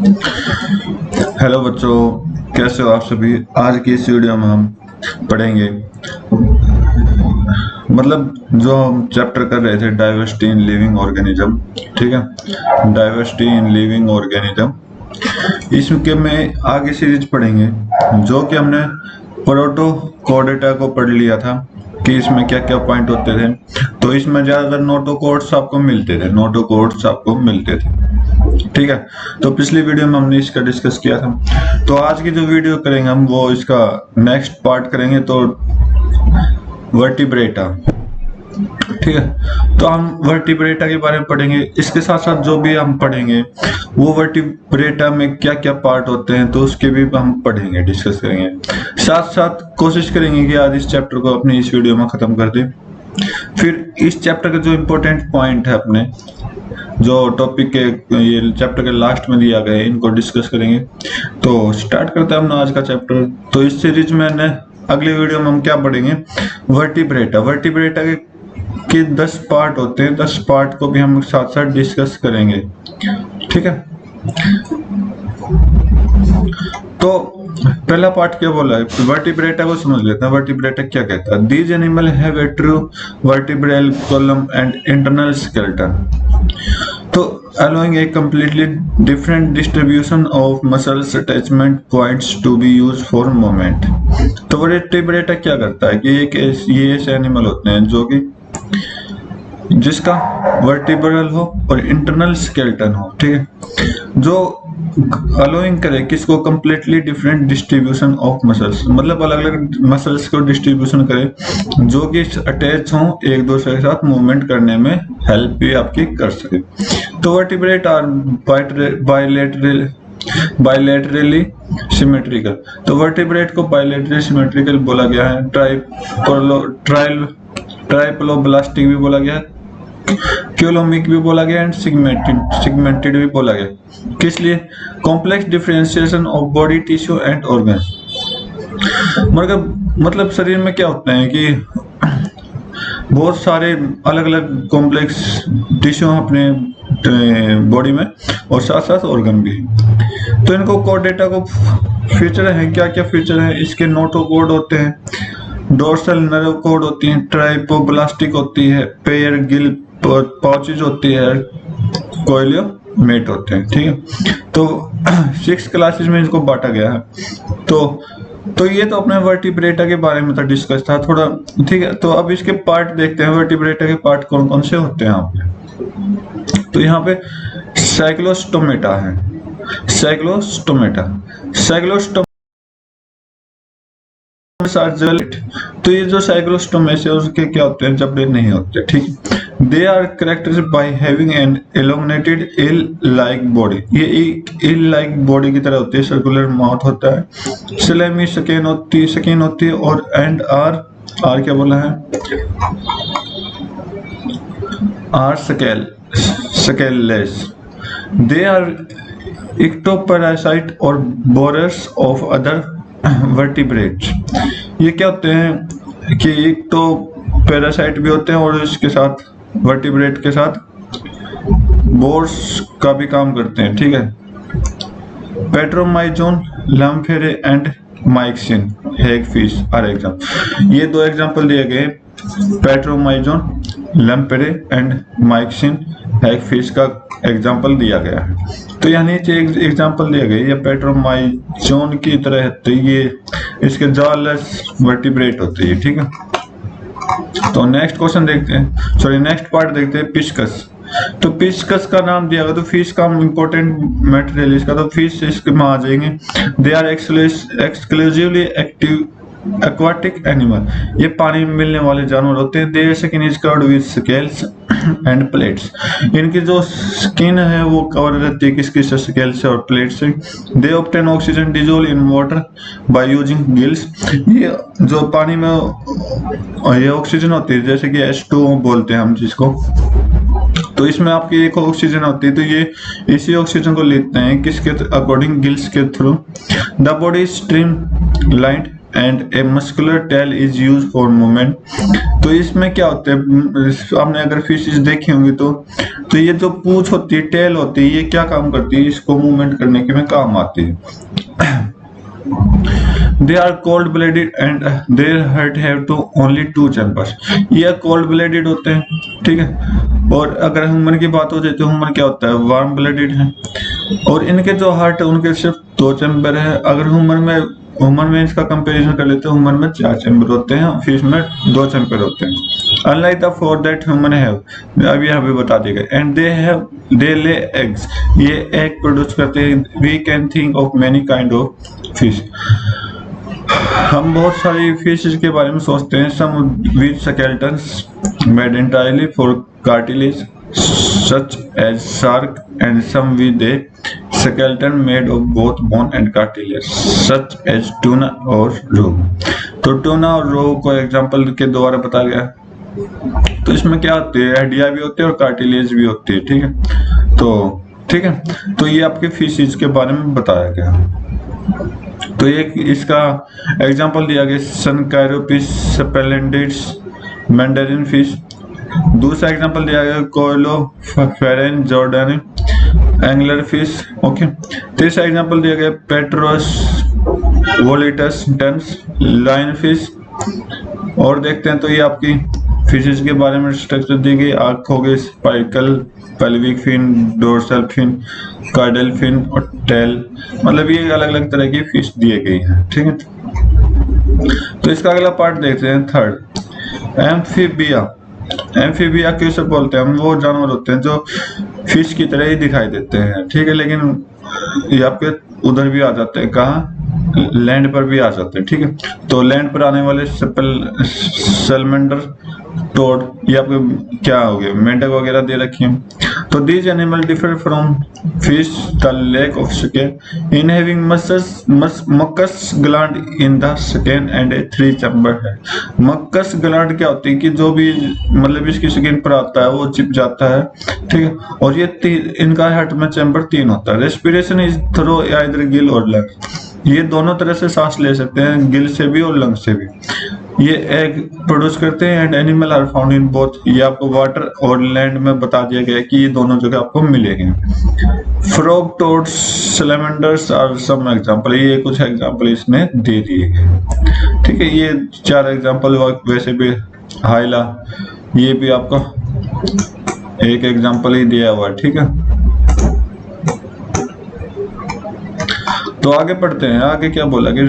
Hello बच्चों, कैसे हो आप सभी। आज की इस वीडियो में हम पढ़ेंगे जो हम चैप्टर कर रहे थे डाइवर्सिटी इन लिविंग ऑर्गेनिज्म। ठीक है, डाइवर्सिटी इन लिविंग ऑर्गेनिज्म। इसके में आगे सीरीज पढ़ेंगे जो कि हमने प्रोटोकोडेटा को पढ़ लिया था कि इसमें क्या क्या पॉइंट होते थे। तो इसमें ज्यादातर नोटोकोड्स आपको मिलते थे। ठीक है, तो पिछली वीडियो में हमने इसका डिस्कस किया था। तो आज की जो वीडियो करेंगे हम वो इसका नेक्स्ट पार्ट करेंगे, तो वर्टिब्रेटा। ठीक है, तो हम वर्टिब्रेटा के बारे में पढ़ेंगे। इसके साथ साथ जो भी हम पढ़ेंगे वो वर्टिब्रेटा में क्या क्या पार्ट होते हैं तो उसके भी हम पढ़ेंगे, डिस्कस करेंगे। साथ साथ कोशिश करेंगे कि आज इस चैप्टर को अपनी इस वीडियो में खत्म कर दें। फिर इस चैप्टर का जो इम्पोर्टेंट पॉइंट है अपने जो टॉपिक के ये चैप्टर के लास्ट में दिया गया है, इनको डिस्कस करेंगे। तो स्टार्ट करते हैं हम आज का चैप्टर। तो इस सीरीज में अगली वीडियो में हम क्या पढ़ेंगे, वर्टिब्रेटा के 10 पार्ट होते हैं। 10 पार्ट को भी हम साथ साथ डिस्कस करेंगे। ठीक है, तो पहला पार्ट क्या बोला है, वर्टिब्रेटा को समझ लेते हैं। वर्टिब्रेटा क्या कहता है। These animal have a true vertebral column and internal skeleton तो allowing a completely different distribution of muscles attachment points to be used for movement। तो वर्टिब्रेटा क्या करता है कि ये ऐसे एनिमल होते हैं जो कि जिसका वर्टिब्रल हो और इंटरनल स्केलेटन हो। ठीक है, जो अलोइंग करे किसको, completely different distribution of muscles, मतलब अलग अलग मसल्स को डिस्ट्रीब्यूशन करे जो कि अटैच हो एक दूसरे के साथ मूवमेंट करने में हेल्प भी आपकी कर सके। तो वर्टिब्रेट आर बायलैटरली सिमेट्रिकल। तो वर्टिब्रेट को बायलैटरली सिमेट्रिकल बोला गया है। ट्राइप्लोब्लास्टिक भी बोला गया है, क्यूलोमिक भी बोला गया एंड सिगमेंटेड भी बोला गया। किस लिए, complex differentiation of body tissue and organ. मतलब शरीर में क्या होता है कि बहुत सारे अलग अलग कॉम्प्लेक्स टिश्यू अपने बॉडी में और साथ साथ ऑर्गन भी। तो इनको कोडेटा को फीचर है, क्या क्या फीचर है इसके। नोटोकोड होते हैं, डोर्सल नर्व कोड होती है, ट्राइपोब्लास्टिक होती है, पेयर गिल पाउचेज होती है, कोइलियोमेट होते हैं। ठीक है, तो 6 क्लासेस में इसको बांटा गया है। तो ये तो अपने वर्टिब्रेटा के बारे में तो डिस्कस था थोड़ा। ठीक है, तो अब इसके पार्ट देखते हैं। वर्टिब्रेटा के पार्ट कौन कौन से होते हैं यहाँ पे। तो यहाँ पे साइक्लोस्टोमेटा है। तो ये जो साइक्लोस्टोमेस है उसके क्या होते हैं, जबड़े नहीं होते। ठीक, they are characterized by having an elongated eel like body. ये एक एल लाइक बॉडी की तरह होती है, सर्कुलर माउथ होता है, सिलेमी स्किन होती है और एंड आर क्या बोला है, आर स्केललेस। दे आर इक्टोपैरासाइट और बोरर्स ऑफ अदर वर्टिब्रेट्स। ये क्या होते हैं कि एक तो पैरासाइट भी होते हैं और इसके साथ वर्टिब्रेट के साथ बोर्स का भी काम करते हैं। ठीक है, Petromyzon, lamprey and Myxine hagfish are example. ये 2 एग्जाम्पल दिए गए, Petromyzon, lamprey and Myxine hagfish का एग्जाम्पल दिया गया है। तो यहाँ नीचे एग्जाम्पल दिया गया, ये पेट्रोमाइजोन की तरह है, तो ये इसके जॉलेस वर्टिब्रेट होते हैं। ठीक है, तो नेक्स्ट क्वेश्चन देखते हैं, नेक्स्ट पार्ट देखते हैं, पिस्कस। तो पिस्कस का नाम दिया गया, तो फिश का इंपॉर्टेंट मटेरियल इसका, तो फिश इसके में आ जाएंगे। They are exclusively active aquatic animal. ये पानी में मिलने वाले जानवर होते हैं। Their skin is covered with scales and plates. इनकी जो स्किन है वो कवर रहती है किसकी से, स्केल से और प्लेट से। They obtain oxygen dissolve in water by using gills. ये जो पानी में ये ऑक्सीजन होती है जैसे कि H2O बोलते हैं हम जिसको, तो इसमें आपकी एक ऑक्सीजन होती है, तो ये इसी ऑक्सीजन को लेते हैं किसके अकॉर्डिंग, गिल्स के through. The body streamlined and a muscular tail is use for movement. तो इसमें क्या होता है, आपने अगर फिशेस देखी होंगी तो ये जो पूंछ होती है, टेल होती है, ये क्या काम करती है, इसको मूवमेंट करने के में काम आती है। They are cold blooded and their heart have to only 2 chambers। ये cold blooded होते हैं, ठीक है। और अगर ह्यूमन की बात हो जाए तो ह्यूमन क्या होता है, वार्म ब्लडेड है, और इनके जो हार्ट है उनके सिर्फ 2 चैम्बर है। अगर ह्यूमन में इसका कंपैरिजन कर लेते हैं, ह्यूमन में 4 चैम्बर होते हैं, फिश में 2 चैम्बर होते हैं। Unlike the 4 that human have, अभी यहाँ पे बता दिया गया। एंड दे ले एग्स, ये एग प्रोड्यूस करते हैं। We can think of many kind of fish, हम बहुत सारी फिशेस के बारे में सोचते हैं। Some with skeletons made entirely for cartilage such as shark, and some with a skeleton made of both bone and cartilage such as tuna or roe। तो tuna और रो को एग्जांपल के द्वारा बताया गया। तो इसमें क्या होती है, हड्डियां भी होती है और कार्टिलेज भी होती है, ठीक है। तो ये आपके फिशेस के बारे में बताया गया। तो एक इसका एग्जांपल दिया गया, सनकायरोपिस स्प्लेंडिड्स मैंडेरिन फिश। दूसरा एग्जांपल दिया गया, कोइलोफेरेन जॉर्डानी एंगलर फिश, ओके। तीसरा एग्जांपल दिया गया, पेट्रोस वोलिटस टन्स लाइन फिश। और देखते हैं तो ये आपकी फिशेस के बारे में स्ट्रक्चर दी गई। आंख हो गई, spiracle, pelvic fin, dorsal fin, caudal fin और टेल, मतलब ये अलग अलग तरह की फिश दिए गई हैं, ठीक है। तो इसका अगला पार्ट देखते हैं, थर्ड, एम्फीबिया। एम्फीबिया किसे बोलते हैं, हम वो जानवर होते हैं जो फिश की तरह ही दिखाई देते हैं, ठीक है, लेकिन ये आपके उधर भी आ जाते हैं, कहाँ, लैंड पर भी आ जाते हैं, ठीक है। तो लैंड पर आने वाले सैलमेंडर, टोड, ये आपके क्या हो गए, मेंढक वगैरह दे रखी है। तो these animal differ from fish the lack of skin in having mucous gland in the skin and a 3 chamber है। मस्कस ग्लैंड क्या होती है कि जो भी मतलब इसकी स्किन पर आता है वो चिप जाता है, ठीक है। और ये इनका हार्ट में चैम्बर 3 होता है। Respiration is through either Gill और लंग, ये दोनों तरह से सांस ले सकते हैं, गिल से भी और लंग से भी। ये एग प्रोड्यूस करते हैं and animal are found in both, ये आपको वाटर और लैंड में बता दिया गया है कि ये दोनों जगह आपको मिलेंगे। Frog, toads, salamanders are some example, ये कुछ एग्जांपल इसमें दे दिए गए, ठीक है। ये 4 एग्जांपल, वैसे भी हाइला ये भी आपका एक एग्जांपल ही दिया हुआ है, ठीक है। तो आगे पढ़ते हैं, आगे क्या बोला कि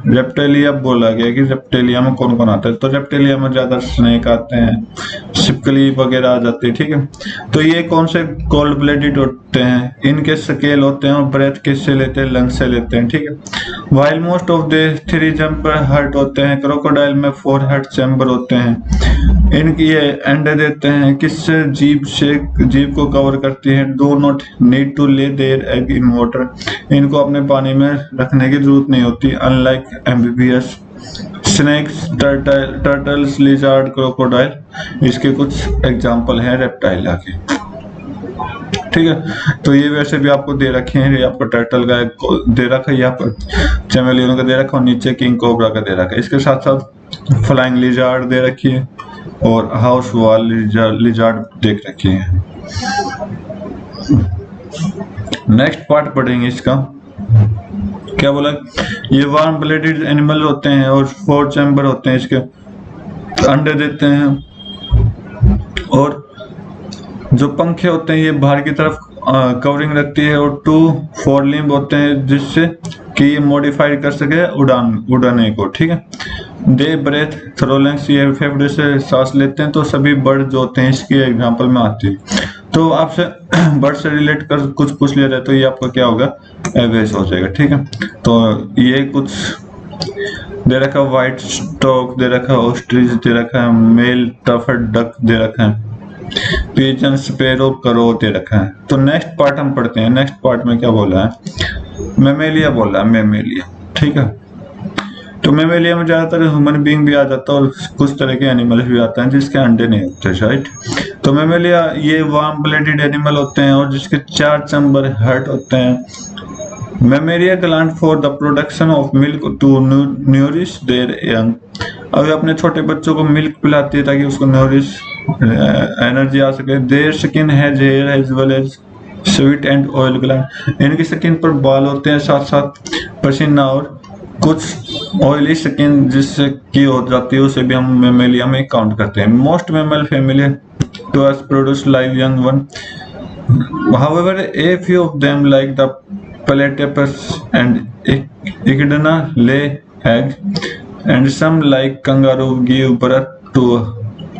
रेप्टाइलिया बोला गया कि रेप्टाइलिया में कौन कौन आता है। तो रेप्टाइलिया में ज्यादा स्नेक आते हैं, छिपकली वगैरह आ जाती है, ठीक है। तो ये कौन से कोल्ड ब्लडेड होते हैं, इनके स्केल होते हैं और ब्रेथ किससे लेते हैं, लंग से लेते हैं, ठीक है। While most of the 3 chamber heart होते हैं, क्रोकोडाइल में 4 हार्ट चैम्बर होते हैं। इनकी ये अंडे देते हैं किससे, जीभ को कवर करती है। Do not need to lay their egg in water, इनको अपने पानी में रखने की जरूरत नहीं होती। Unlike amphibious, snakes, turtles, lizard, crocodile, इसके कुछ एग्जांपल हैं रेप्टाइला के, ठीक है। तो ये वैसे भी आपको दे रखे हैं, ये आपको टर्टल का दे रखा है, यहाँ पर चैमेलियन का दे रखा है, नीचे किंग कोबरा का दे रखा है। इसके साथ साथ फ्लाइंग लिजार्ड दे रखी है और हाउस वॉल लिजार्ड देख रखी है। नेक्स्ट पार्ट पढ़ेंगे इसका, क्या बोला, ये वार्म ब्लडेड एनिमल होते हैं और 4 चैम्बर होते हैं, इसके अंडे देते हैं और जो पंखे होते हैं ये बाहर की तरफ कवरिंग रखती है और 2 फोरलिम्ब होते हैं जिससे कि ये मॉडिफाई कर सके उड़ाने को, ठीक है। दे ब्रेथ थ्रू लंग्स, ये फेफड़े से सांस लेते हैं। तो सभी बर्ड जो होते हैं इसके एग्जांपल में आती है। तो आपसे बर्ड से रिलेट कर कुछ पूछ लिया जाए तो ये आपका क्या होगा, एवरेज हो जाएगा, ठीक है। तो ये कुछ दे रखा, व्हाइट स्टॉक दे रखा, ऑस्ट्रिच दे रखा है, मेल टफर्ड डक दे रखा है, पिजन, स्पैरो, करो दे रखा है। तो नेक्स्ट पार्ट हम पढ़ते हैं। नेक्स्ट पार्ट में क्या बोला है, मेमेलिया बोला है, मेमेलिया, ठीक है। तो मेमेलिया में ज्यादातर ह्यूमन बीइंग भी आ जाता है और कुछ तरह के एनिमल्स भी आते हैं जिसके अंडे नहीं होते, राइट। तो मेमेलिया ये वार्म ब्लडेड एनिमल होते हैं और जिसके 4 चैम्बर हार्ट होते हैं mammary gland for the production of milk to nourish their young. अब अपने छोटे बच्चों को मिल्क पिलाती है ताकि उसको न्यूरिश एनर्जी आ सके। Their skin has hair as well as sweet and oil gland. इनकी स्किन पर बाल होते हैं, साथ साथ पसीना और कुछ ऑयली स्किन जिससे की हो जाती है, उसे भी हम मेमेलिया में काउंट करते हैं। Most mammal family to us produce live young one. However, a few of them, like the platypus and echidna, lay eggs, and some, like kangaroo, give birth to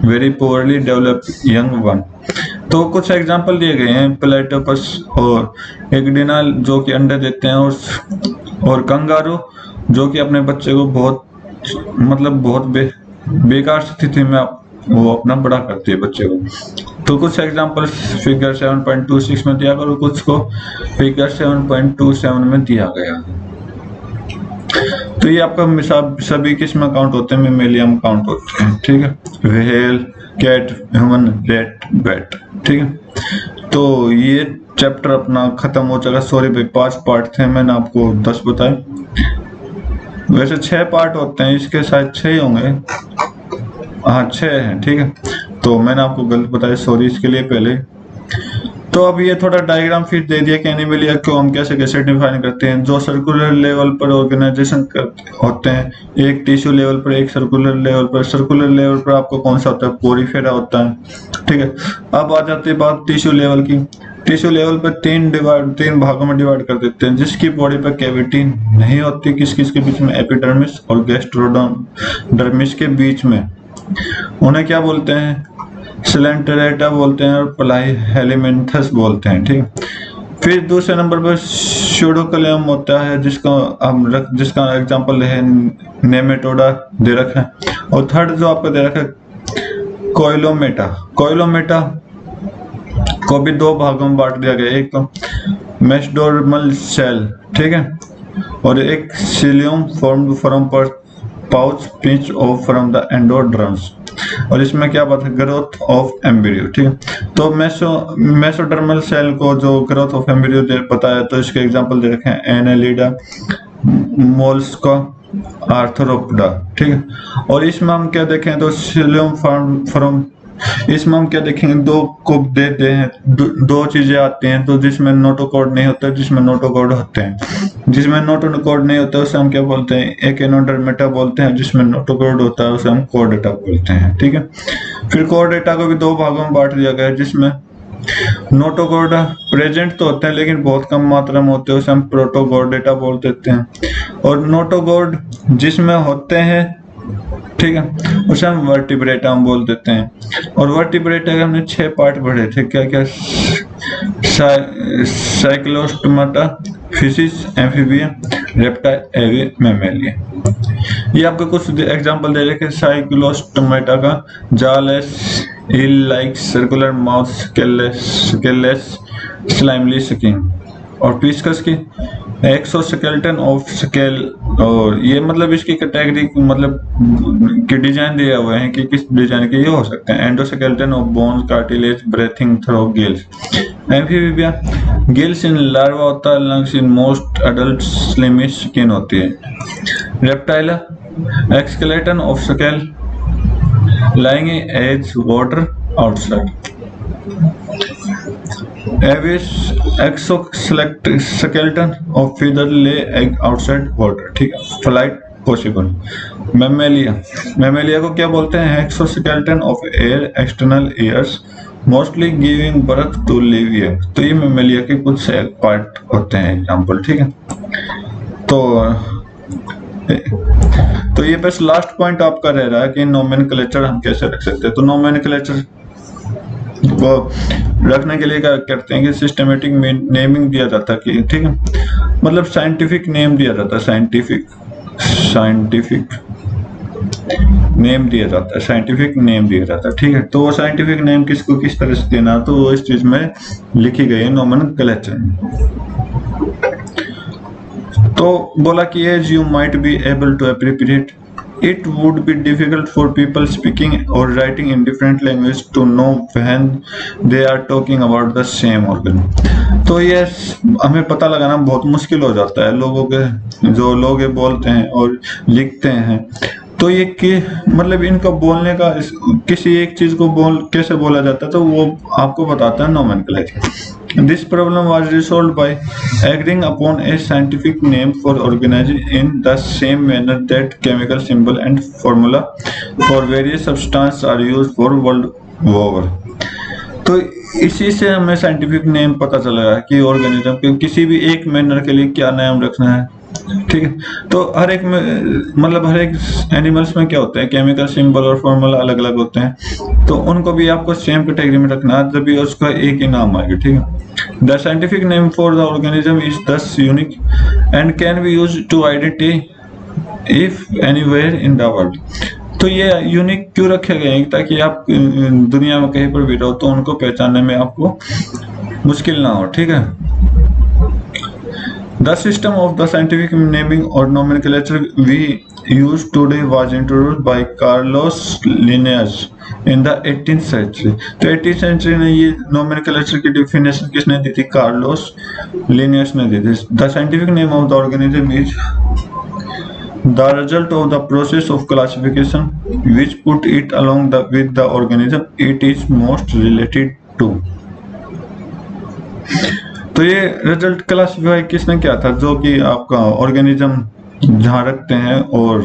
very poorly developed young one. तो कुछ example दिए गए हैं, प्लेटोपस और एग्डिना जो कि अंडे देते हैं, और कंगारू जो कि अपने बच्चे को बहुत बेकार स्थिति में वो अपना बड़ा करती है बच्चे को। तो कुछ एग्जांपल फिगर 7.26 में दिया और कुछ को फिगर 7.27 में दिया गया। तो ये आपका सभी किस में काउंट होते हैं, मेमेलिया में काउंट होते हैं, ठीक है। Whale, cat, human, rat, bat, ठीक है। तो ये चैप्टर अपना खत्म हो चुका। सॉरी भाई, 5 पार्ट थे, मैंने आपको 10 बताए। वैसे 6 पार्ट होते हैं, इसके शायद 6 ही होंगे। हाँ 6 हैं, ठीक है। तो मैंने आपको गलत बताया, सॉरी इसके लिए पहले। तो अब ये थोड़ा डायग्राम फिर दे दिया कि एनिमलिया को हम कैसे कैसे डिफाइन करते हैं। जो सर्कुलर लेवल पर ऑर्गेनाइजेशन होते हैं, एक टिश्यू लेवल पर, एक सर्कुलर लेवल पर। सर्कुलर लेवल पर आपको कौन सा होता है, पोरीफेरा होता है, ठीक है। अब आ जाती है बात टिश्यू लेवल की। टिश्यू लेवल पर 3 भागों में डिवाइड कर देते हैं, जिसकी बॉडी पर कैविटी नहीं होती, किस किस के बीच में, एपिडर्मिस और गैस्ट्रोडर्मिस के बीच में। उन्हें क्या बोलते हैं, सिलेंटरेटा बोलते हैं और प्लाई हेलिमेंथस बोलते हैं, ठीक। फिर दूसरे नंबर पर स्यूडोकलियम होता है, जिसका एग्जांपल है नेमेटोडा दे रखा है। और थर्ड जो आपको दे रखा है कोइलोमेटा। कोइलोमेटा को भी 2 भागों में बांट दिया गया, एक तो मेसोडर्मल सेल, ठीक है, और एक coelom formed from pouch pinch off from the endoderms. और इसमें क्या बात है, ग्रोथ ऑफ एम्ब्रियो, ठीक है। तो मेसोडर्मल सेल को जो ग्रोथ ऑफ एम्ब्रियो बताया, तो इसके एग्जांपल दे रखे हैं एनालिडा, मोलस्का, आर्थ्रोपोडा, ठीक है। और इसमें हम क्या देखें तो सीलियम फ्रॉम, इसमें हम क्या देखेंगे, 2 को देते हैं, 2 चीजें आती हैं, तो जिसमें नोटोकॉर्ड नहीं होता, जिसमें नोटोकॉर्ड होते हैं। जिसमें नोटोकॉर्ड नहीं होता उसे हम क्या बोलते हैं, एक एनोडर्मेटा बोलते हैं। जिसमें नोटोकॉर्ड होता है उसे हम कोर्डेटा बोलते हैं, ठीक है। फिर कोर्डेटा को भी 2 भागों में बांट दिया गया है, जिसमें नोटोकॉर्डा प्रेजेंट तो होते हैं लेकिन बहुत कम मात्रा में होते हैं, उसे हम प्रोटोकॉर्डेटा बोल देते हैं। और नोटोकॉर्ड जिसमें होते हैं, ठीक है, उसे हम वर्टिब्रेटा हम बोल देते हैं। और वर्टिब्रेटा के हमने 6 पार्ट पढ़े थे, क्या क्या, Cyclostomata, fishes, amphibian, reptile, Aves, Mammalia. ये आपको कुछ एग्जांपल दे रखे। साइक्लोस्टोमाटा का jawless, eel like circular mouth, scaleless, slimy skin. और फिशकस की एक्सोस्केलेटन ऑफ स्केल। और ये मतलब इसकी कैटेगरी मतलब के डिजाइन दिया हुए हैं कि किस डिजाइन के ये हो सकते हैं। Endoskeleton of bones, cartilage, breathing through gills. Amphibia, gills in larva होता है, lungs in most adult, slimy skin होती है। Reptilia, exoskeleton of scale, laying eggs water outside. Aves, exoskeleton of feather, lay egg outside water, ठीक है, flight possible. Mammalia को क्या बोलते हैं, exoskeleton of hair, external ears, mostly giving birth to live year. तो ये मेमेलिया के कुछ पार्ट होते हैं, एग्जांपल, ठीक है। तो ये बस लास्ट पॉइंट आपका रह रहा है कि नोमेनक्लेचर हम कैसे रख सकते हैं। तो नोमेनक्लेचर को रखने के लिए क्या करते हैं कि सिस्टमेटिक नेमिंग दिया जाता है, कि ठीक है, मतलब साइंटिफिक नेम दिया जाता है, साइंटिफिक नेम दिया जाता है, ठीक है। तो वो साइंटिफिक नेम किसको किस तरह से देना, तो वो इस चीज में लिखी गई है नोमेनक्लेचर। तो बोला कि as you might be able to appropriate it would be difficult for people speaking or writing in different languages to know when they are talking about the same organ. तो ये हमें पता लगाना बहुत मुश्किल हो जाता है लोगों के, जो लोग ये बोलते हैं और लिखते हैं। तो ये कि मतलब इनका बोलने का किसी एक चीज को कैसे बोला जाता है, तो वो आपको बताता है nomenclature. This problem was resolved by agreeing upon a scientific name for organise in the same manner that chemical symbol and formula for various substance are used for world over. तो इसी से हमें साइंटिफिक नेम पता चलेगा कि organism के किसी भी एक मैनर के लिए क्या नाम रखना है, ठीक है। तो हर एक में मतलब हर एक एनिमल्स में क्या होता है, केमिकल सिंबल और फॉर्मूला अलग अलग होते हैं, तो उनको भी आपको सेम कैटेगरी में रखना है, तभी उसका एक ही नाम आएगा, ठीक है। The scientific name for the organism is thus unique and can be used to identify if anywhere in the world. तो ये यूनिक क्यों रखे गए हैं, ताकि आप दुनिया में कहीं पर भी रहो तो उनको पहचानने में आपको मुश्किल ना हो, ठीक है। The system of the scientific naming or nomenclature we use today was introduced by Carlos Linnaeus in the 18th century. तो 18th century में ये nomenclature की definition किसने दी थी? Carlos Linnaeus ने दी थी। The scientific name of the organism is the result of the process of classification which put it along with the organism it is most related to. तो ये result classify किसने किया था? जो कि आपका ऑर्गेनिज्म जहाँ रखते हैं और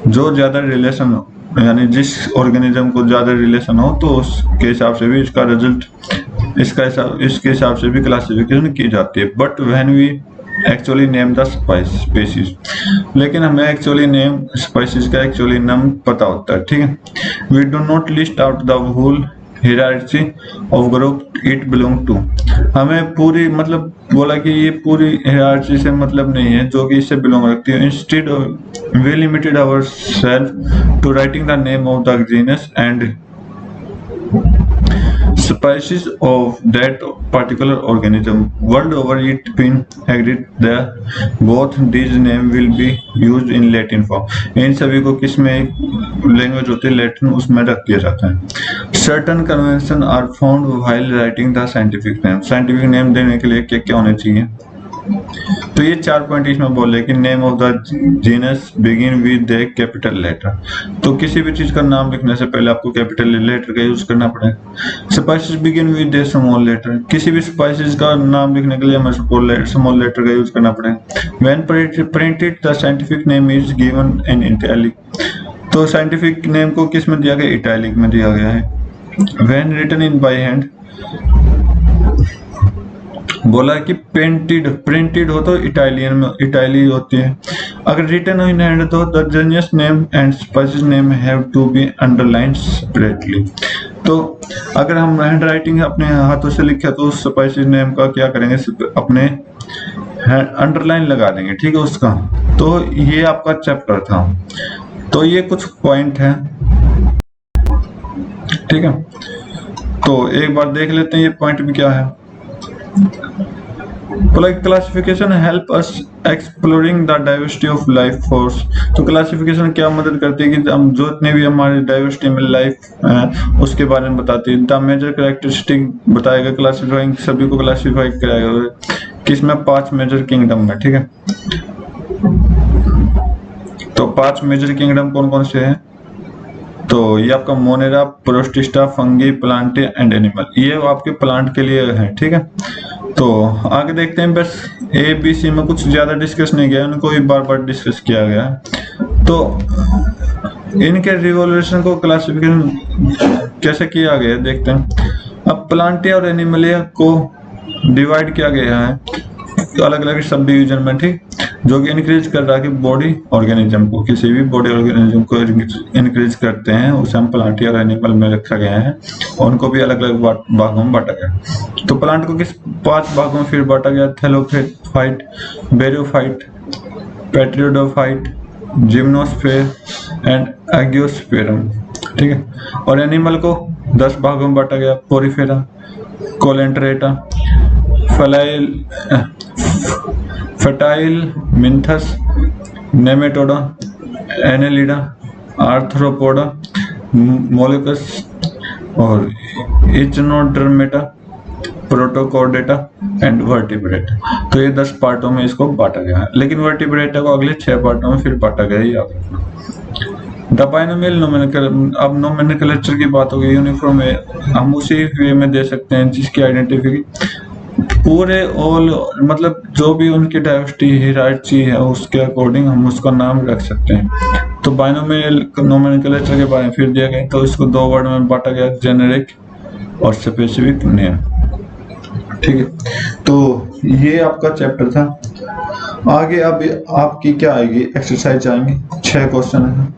जो ज्यादा रिलेशन हो, यानी जिस ऑर्गेनिज्म को ज्यादा रिलेशन हो, तो उसके हिसाब से भी इसका रिजल्ट इसके हिसाब से भी क्लासिफिकेशन की जाती है। But when we actually name the species, लेकिन हमें एक्चुअली नेम स्पीसीज का एक्चुअली नाम पता होता है, ठीक है। We do not list out the whole hierarchy of group it belong to। हमें पूरी मतलब बोला कि ये पूरी hierarchy से मतलब नहीं है जो कि इससे बिलोंग रखती है। Instead we limited ourselves to writing the name of the genus and species of that particular organism. World over it been agreed that both these names will be used in Latin form। इन सभी को किस में language होती है, Latin, उसमें रख दिया जाता है। Certain conventions are found while writing the scientific name। Scientific name देने के लिए क्या क्या होने चाहिए, तो ये 4 पॉइंट इसमें बोले कि name of the genus begin with the capital letter. तो किसी भी चीज का नाम लिखने से पहले आपको कैपिटल लेटर का यूज करना पड़ेगा। Species begin with the small letter. किसी भी स्पाइसेस का नाम लिखने के लिए हमें स्मॉल लेटर का यूज करना पड़ेगा। When printed the scientific name is given in italic. तो साइंटिफिक नेम को किस में दिया गया? इटैलिक में दिया गया है। When written in by hand, बोला कि प्रिंटेड हो तो इटालियन में इटाली होती है। अगर रिटन इन हैंड तो the genus name and species name have to be underlined separately. तो अगर हम हैंड राइटिंग अपने हाथों से लिखे तो उस स्पीसीज नेम का क्या करेंगे, अपने अंडरलाइन लगा देंगे, ठीक है उसका। तो ये आपका चैप्टर था। तो ये कुछ पॉइंट है, ठीक है। तो एक बार देख लेते हैं ये पॉइंट भी क्या है। Classification help us exploring the diversity of life force. तो क्लासिफिकेशन क्या मदद करती है कि हम जो इतने भी हमारे डाइवर्सिटी में लाइफ उसके बारे में बताती है। द मेजर कैरेक्टरिस्टिक बताएगा, क्लासिफाइंग सभी को क्लासिफाई कराएगा किसमें? 5 मेजर किंगडम में, ठीक है। तो 5 मेजर किंगडम कौन कौन से हैं? तो ये आपका Monera, protista, fungi, plant and animal. ये आपके प्लांट के लिए है, ठीक है। तो आगे देखते हैं। बस ए बी सी में कुछ ज्यादा डिस्कस नहीं किया, उनको भी बार बार डिस्कस किया गया। तो इनके रिवोल्यूशन को क्लासिफिकेशन कैसे किया गया देखते हैं। अब प्लांटिया और एनिमलिया को डिवाइड किया गया है अलग अलग सब डिवीजन में, ठीक, जो कि इंक्रीज कर रहा है कि बॉडी ऑर्गेनिज्म को, किसी भी बॉडी ऑर्गेनिज्म को इंक्रीज करते हैं, उसे हम प्लांटिया और एनिमल में रखा गया है और उनको भी अलग अलग भागों में बांटा गया। तो प्लांट को किस 5 भागों में फिर बांटा गया? थैलोफाइट, बैरियोफाइट, पेट्रियोडोफाइट, जिम्नोस्फेर एंड एंजियोस्पेरम, ठीक है। और एनिमल को 10 भागों में बांटा गया। Porifera, Coelenterata, Platyhelminthes, Nematoda, Annelida, Arthropoda, Mollusca और इचिनोडर्मेटा, प्रोटोकॉर्डेटा एंड वर्टिब्रेट। तो ये 10 पार्टों में इसको बांटा गया है, लेकिन वर्टिब्रेटा को अगले 6 पार्टों में फिर बांटा गया है, याद रखना। द बाइनोमियल नोमेनक्लेचर, अब नोमेनक्लेचर की बात होगी, यूनिफॉर्म है, हम उसी वे में दे सकते हैं जिसकी आइडेंटिफिकेशन पूरे ऑल, मतलब जो भी उनकी डाइवर्सिटी हियरार्ची है उसके अकॉर्डिंग हम उसका नाम रख सकते हैं। तो बाइनोमियल नोमेनक्लेचर के बारे में फिर दिया गया, तो इसको 2 वर्ड में बांटा गया, जेनेरिक और स्पेसिफिक नेम। ठीक है, तो ये आपका चैप्टर था। आगे अब आपकी क्या आएगी, एक्सरसाइज आएंगी, 6 क्वेश्चन है।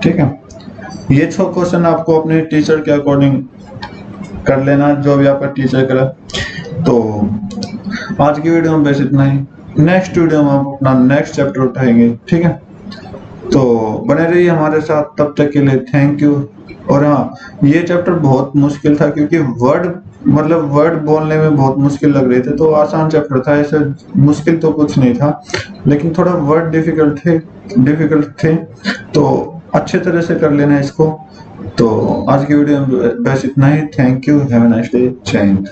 ठीक है, ये 6 क्वेश्चन आपको अपने टीचर के अकॉर्डिंग कर लेना, जो भी आपका टीचर करा। तो आज की वीडियो में बस इतना ही। नेक्स्ट वीडियो में हम अपना नेक्स्ट चैप्टर उठाएंगे। ठीक है, तो बने रहिए हमारे साथ, तब तक के लिए थैंक यू। और हाँ, ये चैप्टर बहुत मुश्किल था क्योंकि वर्ड बोलने में बहुत मुश्किल लग रहे थे, तो आसान चैप्टर था, ऐसे मुश्किल तो कुछ नहीं था, लेकिन थोड़ा वर्ड डिफिकल्ट थे, तो अच्छे तरह से कर लेना इसको। तो आज की वीडियो में बस इतना ही। Thank you, have a nice day, जय हिंद।